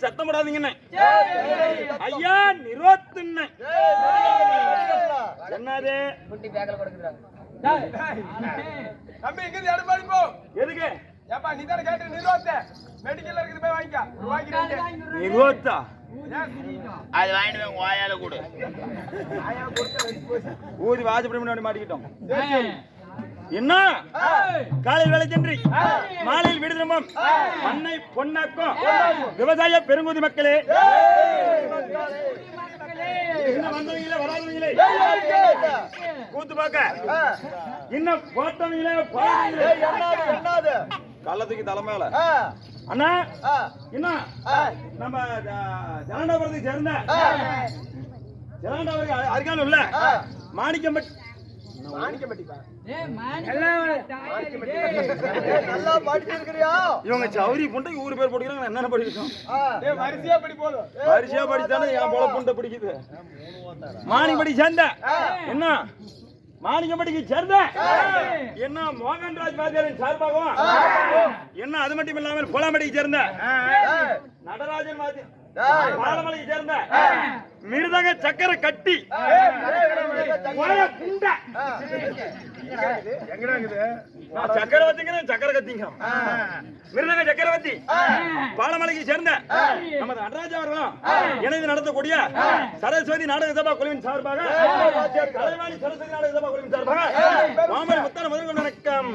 சத்தம் போடாதீங்கன்னு ஐயா நிரோத்துன்னு என்னது குட்டி பேக்கல கொடுக்குறாங்க தம்பி இங்க இருந்து எடப்பாடி போ. எதுக்கு ஏப்பா நீ தான கேட்ட நிரோத்த மெடிக்கல்ல இருக்குது போய் வாங்கிக்க. நிரோத்தா அது வாங்கிட்டு போய் வாயால கொடு. ஊதி வாஜப்படி முன்னாடி மாட்டிக்கிட்டோம். என்ன காலையில் வேலை சென்றி மாலையில் வீடு திரும்பும் மண்ணை பொன்னாக்கும் விவசாய பெருங்குதி மக்களே, வந்தவங்களே வராதவங்களே கூத்து பார்க்க இன்னும் போட்டவங்களே கள்ளத்துக்கு தலைமையில அண்ணா என்ன நம்ம ஜனண்டாபுரத்தை சேர்ந்த ஜனண்டாபுரம் அருகாமல் உள்ள மாணிக்கம்பட்டி இவங்க சௌரி புண்டை ஊரு பேர் படிக்கிறாங்க. என்னென்ன படிக்கணும் வரிசையா படித்தானே என் போல புண்டை பிடிக்குது. மாணிக்கப்பட்டி சேர்ந்த என்ன மாணிக்கப்பட்டிக்கு சேர்ந்த என்ன மோகன்ராஜ் வாத்தியாரின் சார்பாகவும் என்ன அது மட்டும் இல்லாமல் புலாம்பட்டிக்கு சேர்ந்த நடராஜன் வாத்தியார் பாலமலைக்கு சேர்ந்த மிருதங்க சக்கர கட்டி சக்கரவர்த்திங்க சக்கர கத்திங்க மிருதங்க சக்கரவர்த்தி பாலமலைக்கு சேர்ந்த நமது நடராஜா அவர்களும் இணைந்து நடத்தக்கூடிய சரஸ்வதி நாடக சபா குழுவின் சார்பாக கலைவாணி சரஸ்வதி நாடக சபா குழுவின் சார்பாக மாமலை முத்தான முதல் வணக்கம்.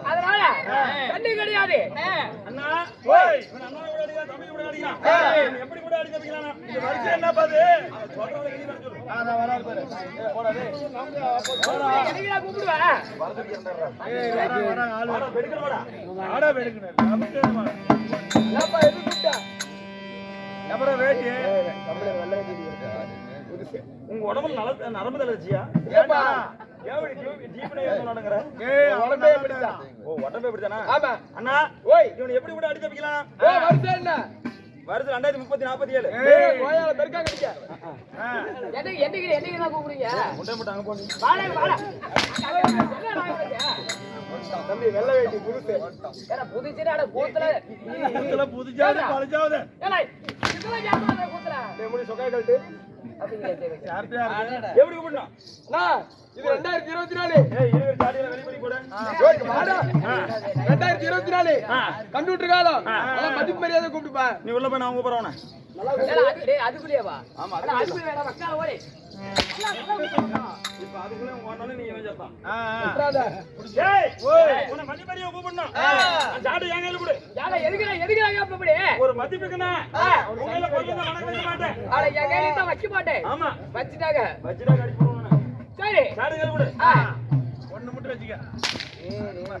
அதனால தண்ணி கிடையாது அண்ணா எப்படி கூட அடிக்கலாம் என்ன பாது உங்க உடம்புல நரம்பு தளர்ச்சியா அண்ணா இவனை எப்படி கூட அடிச்சு வைக்கலாம் வருது 2030-47 தம்பி வெள்ள வேட்டி புதுசு புதுச்சாவது சொக்கா கழட்டு. எப்படி கூப்பிடணும்? அண்ணா, இது 2024. ஏய், இருக்கிற சாடியில வெளிப்படி போடு. ஓகே, வாடா. 2024 கம்ப்யூட்டர் காலம். அதான் மதிப்பு மரியாதை கூப்பிட்டுப்பா. நீ உள்ள போய் நான் கூப்பிடுறேன் உன்னை. அதுக்குள்ளேவா? ஆமா, அட, அதுக்குள்ளே வேணாம், வக்கால ஓடி. இப்ப அதுக்குள்ள ஓடணும் நீ இவன் செப்பான். விட்டுறாத. ஏய், உன்னை மதிப்படியா கூப்பிடணும். அந்த சாடு என் கையில கொடு. யாரா, எதுக்குடா கேப்ப இப்படி? ஒரு மதிப்புக்குன்னா உன் கையில பொருள் தான் வணக்கம் வைக்க மாட்டேன். அட, என் கையில தான் வைக்க மாட்டேன். ஆமா, வச்சுட்டாங்க. வச்சுட்டா கடி போடுவேன். சரி. சாடு கையில கொடு. ஒண்ணு மட்டும் வச்சுக்க. ஏய், நீ வா,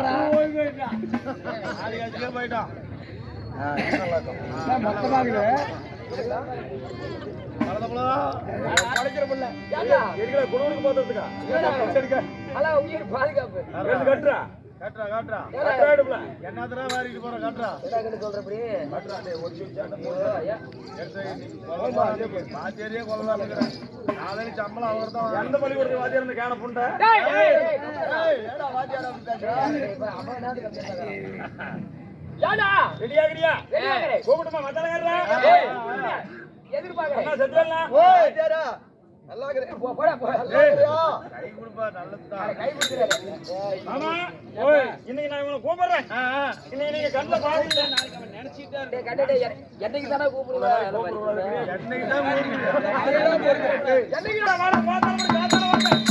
நான் கூப்பிடுறேன். ஆதி காட்சிக்கே போயிட்டான். யாரா? எதுக்குடா குளூருக்கு போறதுக்கா? அல, உயிர் பாதுகாப்பு. ரெண்டு கட்டுறா. காட்டுறா காட்டுறா. கட்டுறா எடுப்புல. என்னத்தடா வாரிட்டு போற காட்டுறா. என்னன்னு சொல்றபடி? கட்டுறா, டேய், ஒரு சுச்சாட்ட ஐயா. பாத்தியாரியே கொள்ளலாம் இருக்கிறேன். நாளைக்கு சம்பளம் அவர் தான். எந்த பள்ளிக்கூடத்துக்கு வாத்தியார் இருந்து கேன புண்டை? டேய், டேய், டேய். ஏடா வாத்தியாரா இப்ப அம்மா என்னது கம்மியா? யாரா? ரெடியாகிறியா? ரெடியாகிறேன். கூப்பிட்டுமா மத்தாலங்கறா? ஏய், எதிர்பார்க்கறேன். அண்ணா செத்துவலாம். ஓய் வாத்தியாரா நல்லா இருக்கறே. போடா, போடா. கை கொடுப்பா நல்லதுதான். கை பிடிச்சிராத. ஆமா. ஓய், இன்னைக்கு நான் இவனை கூப்பிடுறேன். இன்னைக்கு நீங்க கண்ணுல பாருங்க. டேய், கண்டடே, என்னைக்கு தானே கூப்பிடுவா? என்னைக்கு தான் மூடுறீங்க. என்னைக்கு நான் வாடா பாத்தால காத்தால வந்தேன்.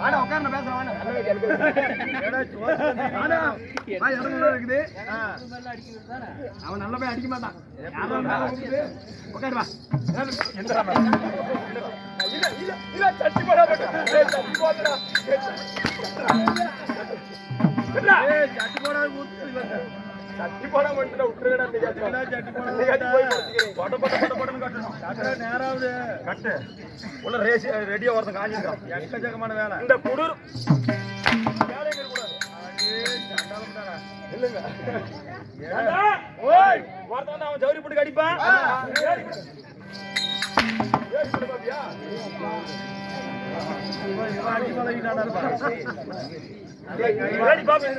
வாடா உட்கார் நான் பேசுறேன் வாடா. ஏடா வாடா. வா இடம் நல்லா இருக்குது. அவன் நல்ல போய் அடிக்க மாட்டான். யாரோ மேல கூப்பிட்டு உட்கார் வா. எந்தடா மேல? இல்ல சட்டி போடா போடா. சட்டி போடா. ஏய் சட்டி போடா கூப்பிட்டு சட்டி போடா வந்துடா விட்டுறடா நீ கேட்டா சட்டி போடா நீ கேட்டி போய் பட பட பட படன்னு கட்டணும். கட்டற நேராவுது. கட்டு. உள்ள ரேஸ் ரெடியா வரது காஞ்சிருக்கான். எக்கச்சக்கமான வேலை. இந்த குளிர் வேலை எங்க கூடாது. அடே சண்டாலம்டா. இல்லங்க. ஏடா ஓய் வரதா அவன் ஜவுரி போட்டு அடிப்பான். ஏறி போடு பாத்தியா? இவன் அடி மலையிடாடா இருப்பா. வேடி பாப்பே.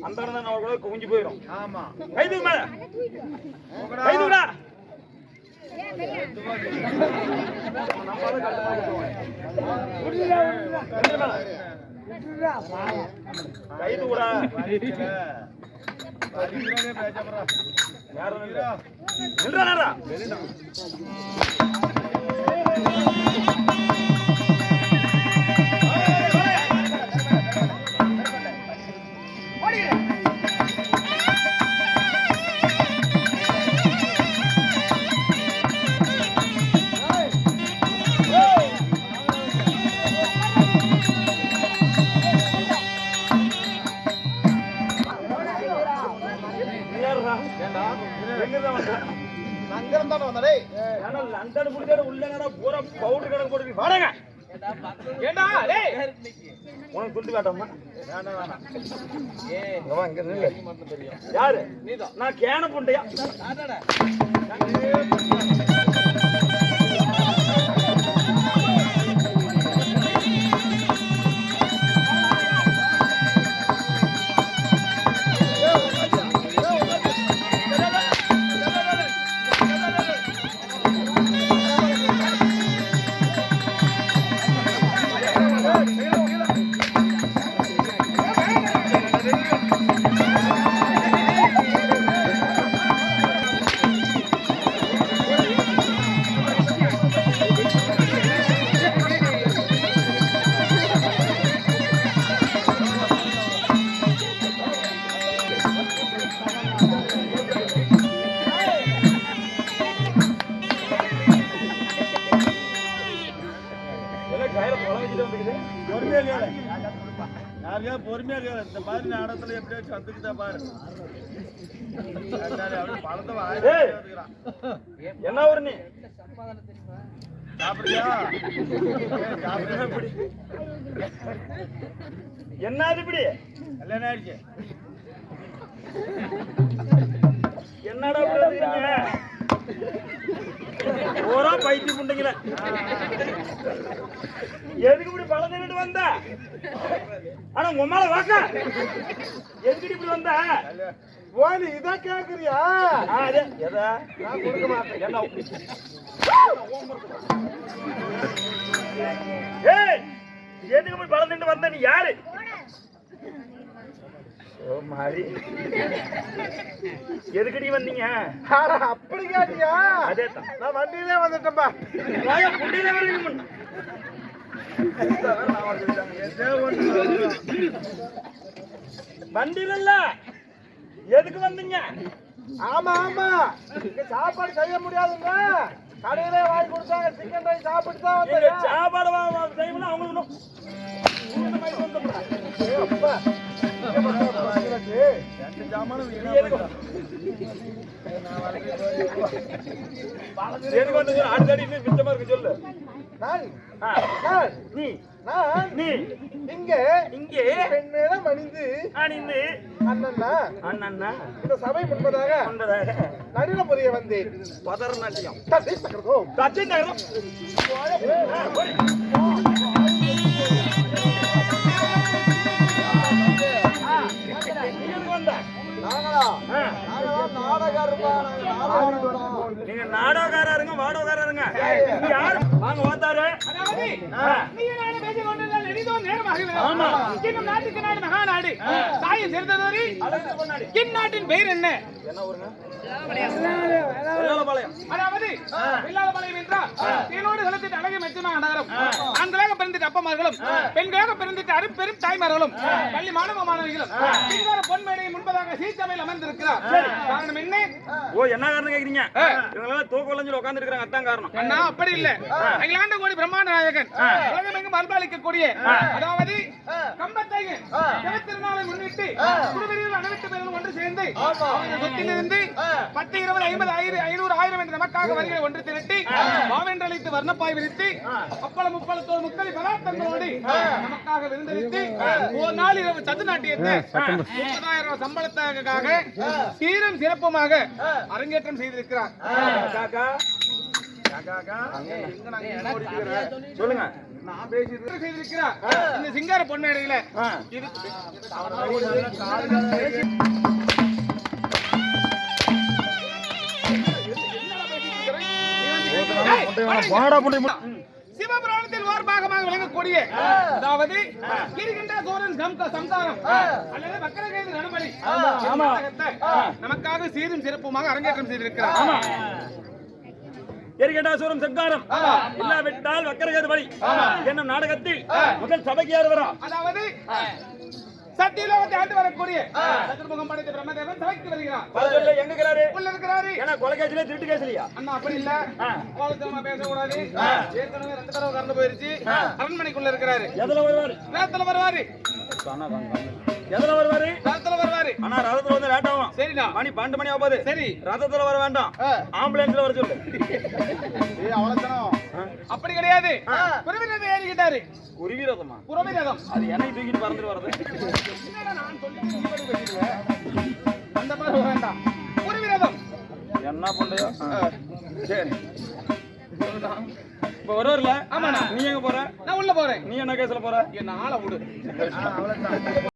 அந்த கூட குஞ்சு போயிடும். ஆமா கைதுக்கு மேல கைதுடா. கைது கூட லண்டன் புடிச்சாடு உள்ள பூரா பவுடர் கணக்கு போட்டு வாடங்க. ஏண்டா டேய் உனக்கு துண்டு காட்டமா? வேண்டாம் வேண்டாம். ஏய் இங்க நில்லு. யாரு? நீதான். நான் கேன புண்டையா? ஆடாடா. தூக்கிட்டு வந்துக்குது. பொறுமையா கேளு. யாரையா பொறுமையா கேளு. இந்த மாதிரி இடத்துல எப்படியாச்சும் வந்துக்குதா பாரு. பழத்தை ஏய், என்ன ஊரு நீ? சாப்பிடுறியா? என்ன அது இப்படி? கல்யாணம் ஆயிடுச்சு. என்னடா இப்படி வந்துக்கிறீங்க? ஓரா பைத்தியம் புண்டைங்கள. எதுக்கு இப்படி பழத்தை விட்டு வந்த? ஆனா உன் மேல வாக்க எதுக்கு இப்படி வந்த? ஓனி இதை கேக்குறியா? அதே எதா நான் கொடுக்க மாட்டேன். என்ன ஏய், எதுக்கு இப்படி பழத்தை வந்த? நீ யாரு? ஓ மாறி, எதுக்கடி வந்தீங்க? அப்படி கேட்டியா? அதே தான். நான் வண்டியிலே வந்துட்டேன்பா. புண்டியில வரீங்க. வண்டியில இல்ல, எதுக்கு வந்தீங்க? ஆமா ஆமா, இங்க சாப்பாடு செய்ய முடியாதுங்க. கடையிலே வாங்கி கொடுத்தாங்க. சிக்கன் ரைஸ் சாப்பிட்டு தான் நீங்க வந்தேன். சாப்பாடு செய்யணும் அவங்களுக்கு அப்பா, ரெண்டு ஜாமானும் வீணா போயிடுச்சு. எதுக்கு வந்தீங்க? அடுத்தடி மிச்சமா இருக்கு சொல்லு. நான் ஆ, நான் நீ நான் நீ இங்கே இங்கே பெண்மேளம் அணிந்து அணிந்து அண்ணன்னா அண்ணா இந்த சபை முன்பதாக ஒன்பதாக நடுல புரிய வந்தேன். பதற நாட்டியம் தந்தை சக்கரதோ தச்சு நகரம். நாங்களா நாடகா நீங்க நாடகக்காரருங்க வாடகக்காரருங்க. நீ யாரு? வாங்க வாத்தாரு. ஆமா. இந்நாட்டின் பெயர் என்ன? என்ன ஊருங்க? வெள்ளாளபாளையம். அதாவது வெள்ளாளபாளையம் என்றால் தேனோடு கலத்திட்டு அழகு மெச்சமான நகரம். ஆண்களாக பிறந்துட்டு அப்பமார்களும் பெண்களாக பிறந்துட்டு அருப்பெரும் தாய்மார்களும் பள்ளி மாணவ மாணவிகளும் சிங்கார பொன்மேடையை முன்பதாக சீசபையில் அமர்ந்திருக்கிறார். காரணம் என்ன? ஓ, என்ன காரணம் கேக்குறீங்க? இவங்க தூக்க வளைஞ்சு உட்கார்ந்து இருக்காங்க. அதான் காரணம். அண்ணா அப்படி இல்ல. அகிலாண்ட கோடி பிரம்மாண்ட நாயகன் உலகமெங்கும் அன்பாளிக்கக்கூடிய அதாவது கம்பத்தையன் திருநாளை முன்னிட்டு குருவெளியில் அனைத்து பேரும் ஒன்று சேர்ந்து சொத்திலிருந்து 10, 20, 50, 500, 1000 என்று நமக்காக வரிகளை ஒன்று திரட்டி மாவென்றழைத்து வர்ணப்பாய் விரித்து அப்பளம் முப்பளத்தோடு முக்களி பதார்த்தங்களோடு நமக்காக விருந்தளித்து ஒரு நாள் இரவு சது நாட்டியத்தை 30,000 சம்பளத்துக்காக சீரும் சிறப்புமாக அரங்கேற்றம் செய்திருக்கிறார். காக்கா சொல்லுங்க. நான் பேசிட்டு செய்திருக்கிறார். இந்த சிங்கார பொன்மேடையில இது சிவபுராணத்தில் ஓர் பாகமாக விளங்கக்கூடிய அதாவது கிரிகின்ற சோரன் சம்சாரம் அல்லது வக்கரகேது நடுமணி நமக்காக சீரும் சிறப்புமாக அரங்கேற்றம் செய்திருக்கிறார். எரிகண்டாசுரம் சங்காரம் இல்லாவிட்டால் வக்கரகேது வழி என்னும் நாடகத்தில் முதல் சபைக்கு யார் வரா? அதாவது சத்தியலோகத்தை ஆண்டு வரக்கூடிய சதுர்முகம் படைத்த பிரம்மதேவன் சபைக்கு வருகிறார். பரவாயில்ல, எங்க இருக்கிறாரு? உள்ள இருக்கிறாரு. ஏன்னா கொலை கேஸ்ல திருட்டு கேஸ்லயா? அண்ணா அப்படி இல்ல, கோலத்தனமா பேசக்கூடாது. ஏற்கனவே 2 தடவை கறந்து போயிருச்சு. அரண்மனைக்குள்ள இருக்கிறாரு. எதுல வருவாரு? ரதத்துல வருவாரு. எதுல வருவாரு? ரதத்துல வருவாரு. ஆனா ரதத்துல வந்து லேட் ஆகும். சரிண்ணா. மணி 12 மணி ஆகுது. சரி, ரதத்துல வர வேண்டாம், ஆம்புலன்ஸ்ல வர சொல்லு. அப்படி கிடையாது. குருவிரதம் ஏறிக்கிட்டாரு. குருவி ரதமா? குருவி ரதம். அது என்னை தூக்கிட்டு பறந்துட்டு வர்றது. நான் சொல்லி அந்த மாதிரி வேண்டாம். குருவி ரதம் என்ன பண்றியோ? சரி, இப்ப வருவார்ல? ஆமாண்ணா. நீ எங்க போற? நான் உள்ள போறேன். நீ என்ன கேஸ்ல போற? என்ன ஆள விடு.